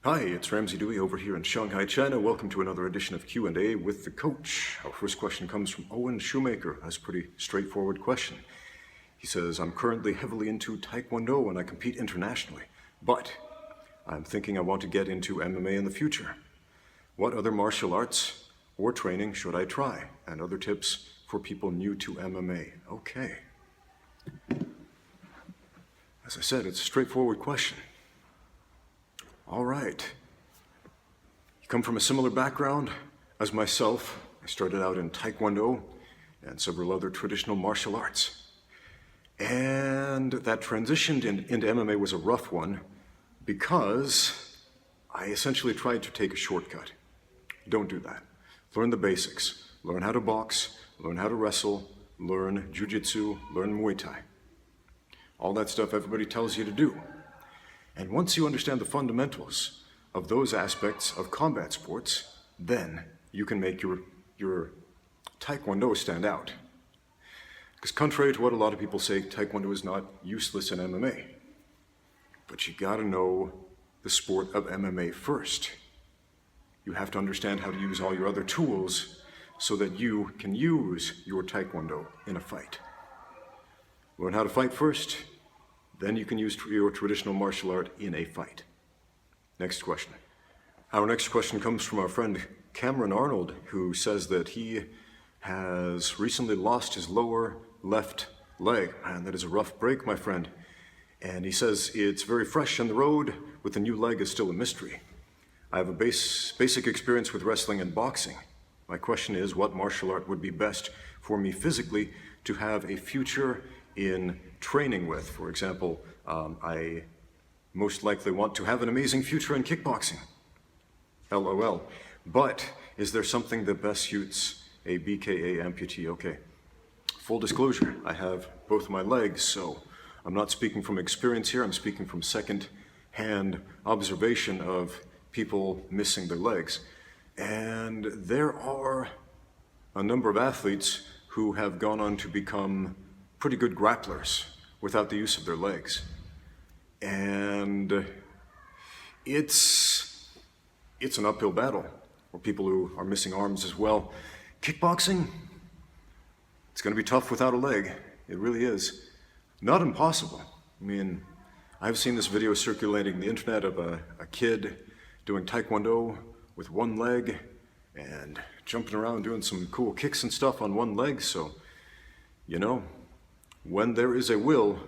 Hi, it's Ramsey Dewey over here in Shanghai, China. Welcome to another edition of Q&A with the coach. Our first question comes from Owen Shoemaker. That's a pretty straightforward question. He says, I'm currently heavily into Taekwondo and I compete internationally, but I'm thinking I want to get into MMA in the future. What other martial arts or training should I try? And other tips for people new to MMA. Okay. As I said, it's a straightforward question. All right. You come from a similar background as myself. I started out in Taekwondo and several other traditional martial arts. And that transition into MMA was a rough one because I essentially tried to take a shortcut. Don't do that. Learn the basics. Learn how to box, learn how to wrestle, learn jiu-jitsu, learn Muay Thai. All that stuff everybody tells you to do. And once you understand the fundamentals of those aspects of combat sports, then you can make your Taekwondo stand out. Because contrary to what a lot of people say, Taekwondo is not useless in MMA. But you gotta know the sport of MMA first. You have to understand how to use all your other tools so that you can use your Taekwondo in a fight. Learn how to fight first, then you can use your traditional martial art in a fight. Next question. Our next question comes from our friend Cameron Arnold, who says that he has recently lost his lower left leg. Man, that is a rough break, my friend. And he says it's very fresh, and the road with the new leg is still a mystery. I have a basic experience with wrestling and boxing. My question is, what martial art would be best for me physically to have a future in training with? For example, I most likely want to have an amazing future in kickboxing. LOL. But is there something that best suits a BKA amputee? Okay. Full disclosure, I have both my legs, so I'm not speaking from experience here. I'm speaking from second-hand observation of people missing their legs. And there are a number of athletes who have gone on to become pretty good grapplers without the use of their legs. And it's an uphill battle for people who are missing arms as well. Kickboxing, it's gonna be tough without a leg. It really is. Not impossible. I mean, I've seen this video circulating the internet of a kid doing Taekwondo with one leg and jumping around doing some cool kicks and stuff on one leg, so, you know, when there is a will,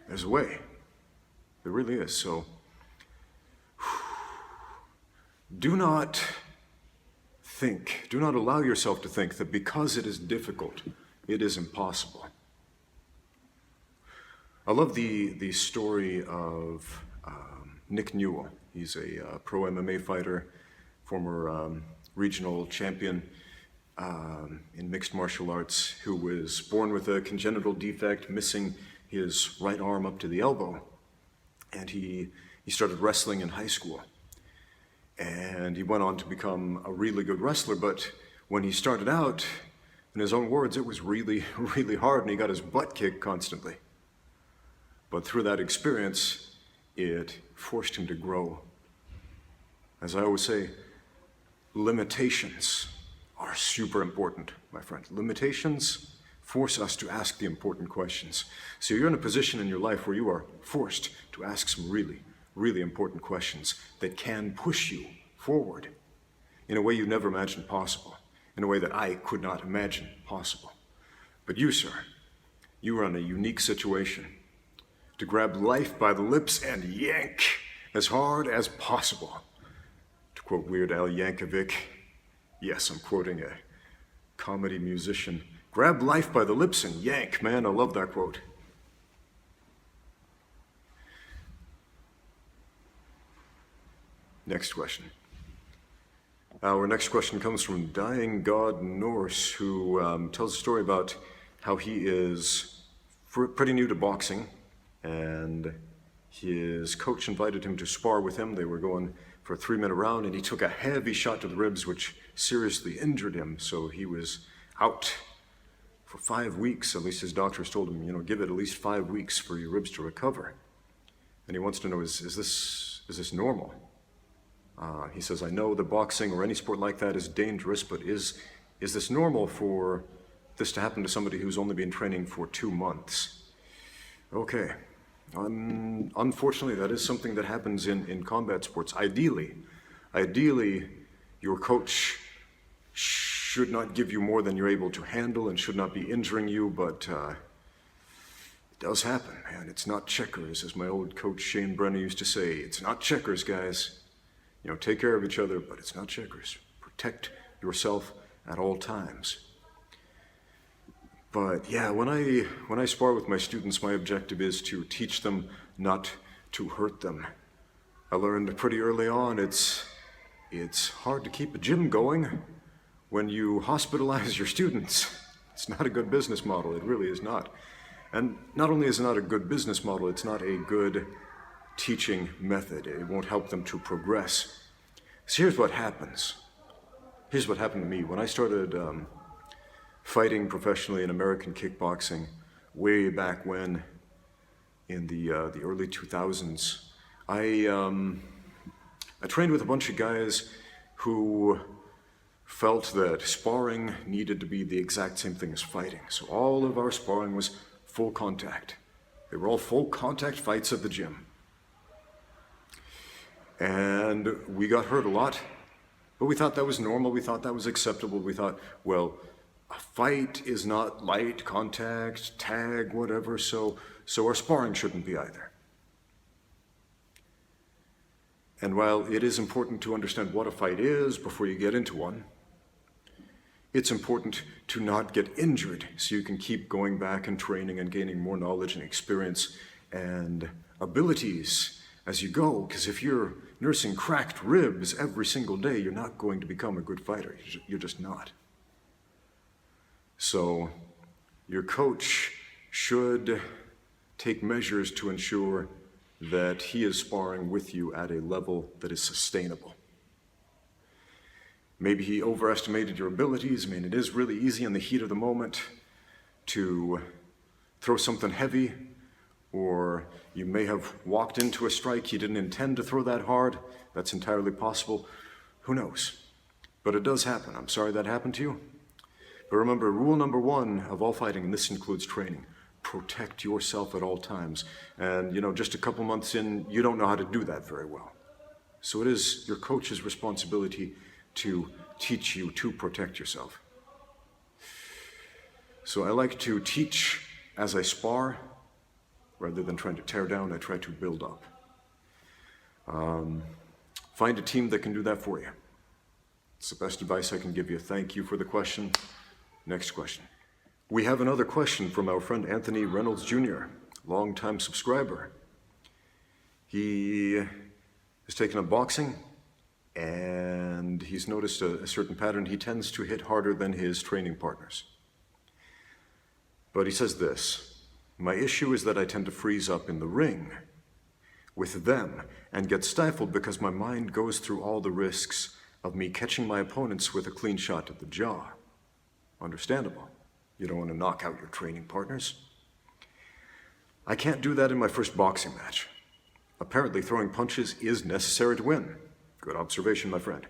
there's a way. There really is. So do not allow yourself to think that because it is difficult, it is impossible. I love the story of Nick Newell. He's a pro MMA fighter, former regional champion in mixed martial arts, who was born with a congenital defect, missing his right arm up to the elbow. And he started wrestling in high school. And he went on to become a really good wrestler, but when he started out, in his own words, it was really, really hard, and he got his butt kicked constantly. But through that experience, it forced him to grow. As I always say, limitations are super important, my friend. Limitations force us to ask the important questions. So you're in a position in your life where you are forced to ask some really, really important questions that can push you forward in a way you never imagined possible, in a way that I could not imagine possible. But you, sir, you are in a unique situation to grab life by the lips and yank as hard as possible. To quote Weird Al Yankovic, yes, I'm quoting a comedy musician, grab life by the lips and yank. Man, I love that quote. Next question. Our next question comes from Dying God Norse, who tells a story about how he is pretty new to boxing, and his coach invited him to spar with him. They were going for a 3-minute round, and he took a heavy shot to the ribs, which seriously injured him, so he was out for 5 weeks. At least his doctors told him, give it at least 5 weeks for your ribs to recover. And he wants to know, is this normal? He says, I know that boxing or any sport like that is dangerous, but is this normal for this to happen to somebody who's only been training for 2 months? Okay. Unfortunately, that is something that happens in combat sports. Ideally, your coach should not give you more than you're able to handle and should not be injuring you, but it does happen, man. It's not checkers, as my old coach Shane Brenner used to say. It's not checkers, guys. You know, take care of each other, but it's not checkers. Protect yourself at all times. But yeah, when I spar with my students, my objective is to teach them not to hurt them. I learned pretty early on it's hard to keep a gym going when you hospitalize your students. It's not a good business model, it really is not. And not only is it not a good business model, it's not a good teaching method. It won't help them to progress. So here's what happens. Here's what happened to me. When I started fighting professionally in American kickboxing way back when, in the early 2000s, I trained with a bunch of guys who felt that sparring needed to be the exact same thing as fighting. So all of our sparring was full contact. They were all full contact fights at the gym. And we got hurt a lot, but we thought that was normal. We thought that was acceptable. We thought, well, a fight is not light contact, tag, whatever, so our sparring shouldn't be either. And while it is important to understand what a fight is before you get into one, it's important to not get injured so you can keep going back and training and gaining more knowledge and experience and abilities as you go. Because if you're nursing cracked ribs every single day, you're not going to become a good fighter. You're just not. So your coach should take measures to ensure that he is sparring with you at a level that is sustainable. Maybe he overestimated your abilities. I mean, it is really easy in the heat of the moment to throw something heavy, or you may have walked into a strike he didn't intend to throw that hard. That's entirely possible. Who knows? But it does happen. I'm sorry that happened to you. But remember, rule number 1 of all fighting, and this includes training, protect yourself at all times. And, just a couple months in, you don't know how to do that very well. So it is your coach's responsibility to teach you to protect yourself. So I like to teach as I spar. Rather than trying to tear down, I try to build up. Find a team that can do that for you. It's the best advice I can give you. Thank you for the question. Next question. We have another question from our friend Anthony Reynolds Jr., longtime subscriber. He has taken up boxing, and he's noticed a certain pattern. He tends to hit harder than his training partners. But he says this: my issue is that I tend to freeze up in the ring with them and get stifled because my mind goes through all the risks of me catching my opponents with a clean shot to the jaw. Understandable. You don't want to knock out your training partners. I can't do that in my first boxing match. Apparently, throwing punches is necessary to win. Good observation, my friend.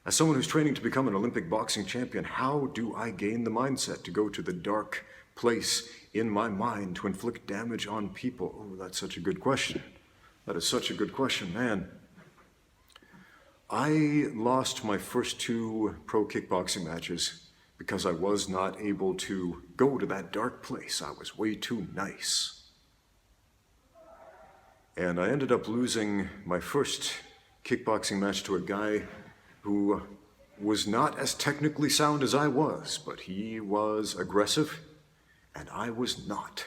As someone who's training to become an Olympic boxing champion, how do I gain the mindset to go to the dark place in my mind to inflict damage on people? Oh, that's such a good question. That is such a good question, man. I lost my first 2 pro kickboxing matches because I was not able to go to that dark place. I was way too nice. And I ended up losing my first kickboxing match to a guy who was not as technically sound as I was, but he was aggressive, and I was not.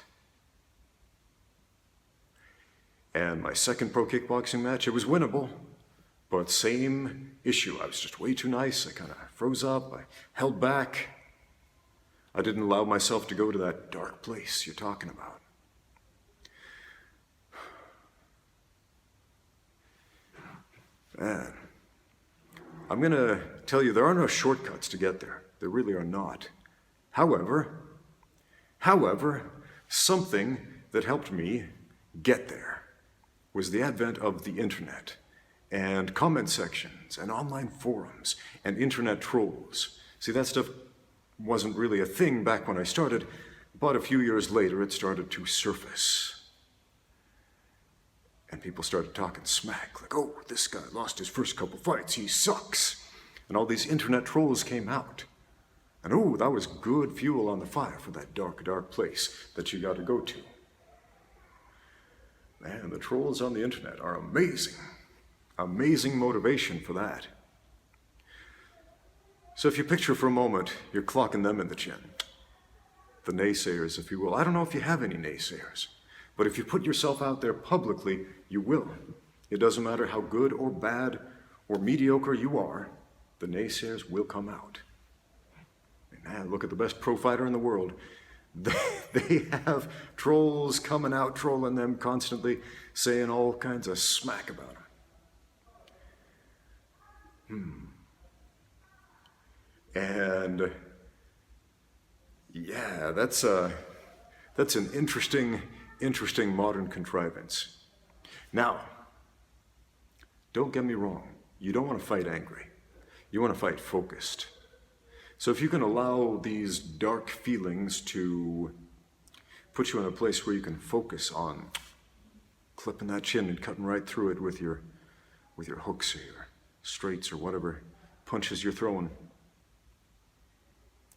And my second pro kickboxing match, it was winnable, but same issue. I was just way too nice. I kind of froze up. I held back. I didn't allow myself to go to that dark place you're talking about. Man, I'm going to tell you, there are no shortcuts to get there. There really are not. However, something that helped me get there was the advent of the internet and comment sections and online forums and internet trolls. See, that stuff wasn't really a thing back when I started, but a few years later it started to surface. And people started talking smack, like, oh, this guy lost his first couple fights, he sucks. And all these internet trolls came out. And oh, that was good fuel on the fire for that dark, dark place that you got to go to. Man, the trolls on the internet are amazing. Amazing motivation for that. So if you picture for a moment, you're clocking them in the chin. The naysayers, if you will. I don't know if you have any naysayers, but if you put yourself out there publicly, you will. It doesn't matter how good or bad or mediocre you are, the naysayers will come out. And man, look at the best pro fighter in the world. They have trolls coming out, trolling them constantly, saying all kinds of smack about them. And yeah, that's an interesting modern contrivance. Now, don't get me wrong. You don't want to fight angry. You want to fight focused. So if you can allow these dark feelings to put you in a place where you can focus on clipping that chin and cutting right through it with your hooks or your straights or whatever punches you're throwing,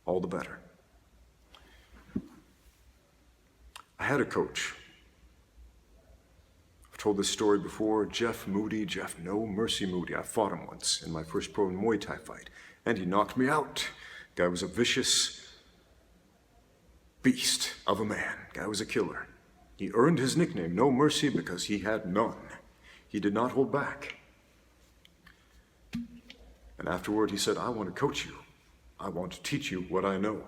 all the better. I had a coach. I've told this story before. Jeff No Mercy Moody. I fought him once in my first pro Muay Thai fight, and he knocked me out. Guy was a vicious beast of a man. Guy was a killer. He earned his nickname, No Mercy, because he had none. He did not hold back. And afterward, he said, I want to coach you. I want to teach you what I know.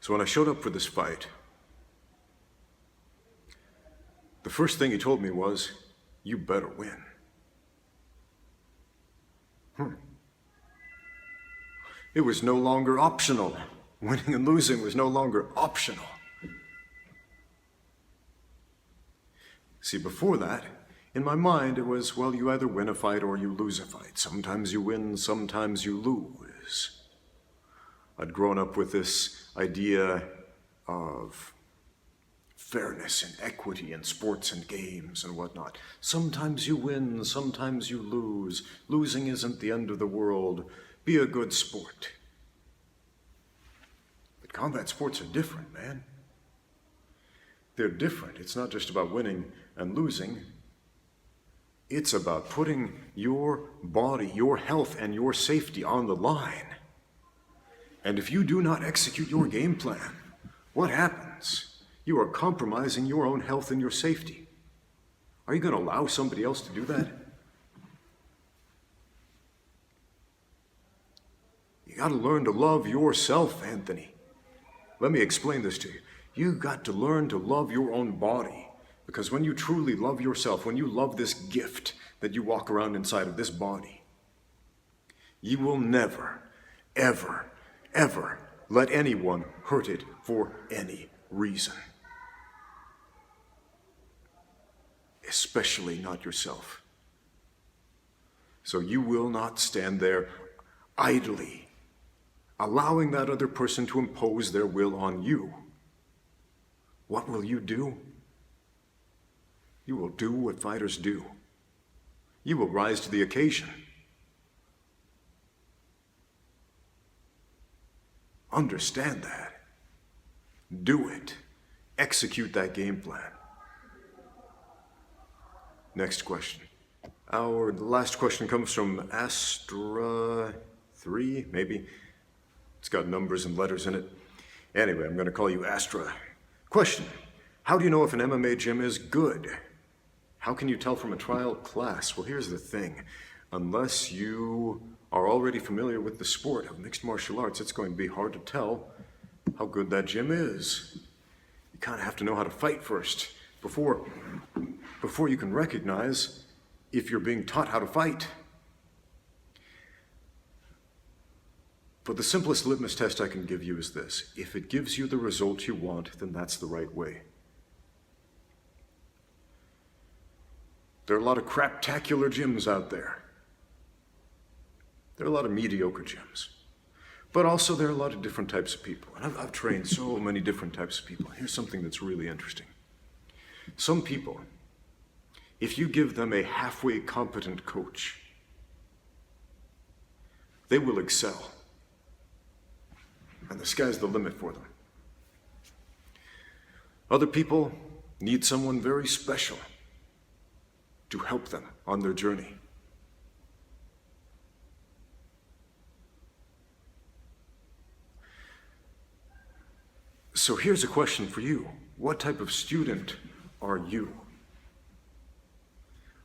So when I showed up for this fight, the first thing he told me was, you better win. It was no longer optional. Winning and losing was no longer optional. See, before that, in my mind, it was, well, you either win a fight or you lose a fight. Sometimes you win, sometimes you lose. I'd grown up with this idea of fairness and equity in sports and games and whatnot. Sometimes you win, sometimes you lose. Losing isn't the end of the world. Be a good sport. But combat sports are different, man. They're different. It's not just about winning and losing. It's about putting your body, your health, and your safety on the line. And if you do not execute your game plan, what happens? You are compromising your own health and your safety. Are you going to allow somebody else to do that? You got to learn to love yourself, Anthony. Let me explain this to you. You got to learn to love your own body. Because when you truly love yourself, when you love this gift that you walk around inside of this body, you will never, ever, ever let anyone hurt it for any reason. Especially not yourself. So you will not stand there idly, allowing that other person to impose their will on you. What will you do? You will do what fighters do. You will rise to the occasion. Understand that. Do it. Execute that game plan. Next question. Our last question comes from Astra 3, maybe. It's got numbers and letters in it. Anyway, I'm going to call you Astra. Question. How do you know if an MMA gym is good? How can you tell from a trial class? Well, here's the thing. Unless you are already familiar with the sport of mixed martial arts, it's going to be hard to tell how good that gym is. You kind of have to know how to fight first before you can recognize if you're being taught how to fight. But the simplest litmus test I can give you is this. If it gives you the result you want, then that's the right way. There are a lot of craptacular gyms out there. There are a lot of mediocre gyms. But also there are a lot of different types of people. And I've trained so many different types of people. Here's something that's really interesting. Some people, if you give them a halfway competent coach, they will excel. And the sky's the limit for them. Other people need someone very special to help them on their journey. So here's a question for you. What type of student are you?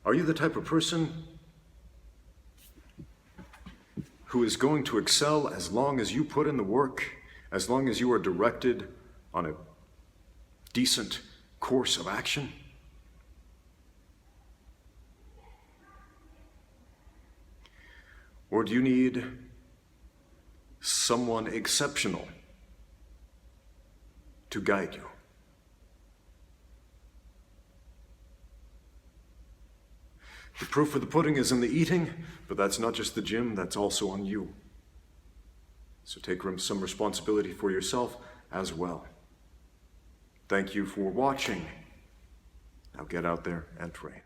Are you the type of person who is going to excel as long as you put in the work, as long as you are directed on a decent course of action? Or do you need someone exceptional to guide you? The proof of the pudding is in the eating, but that's not just the gym, that's also on you. So take some responsibility for yourself as well. Thank you for watching. Now get out there and train.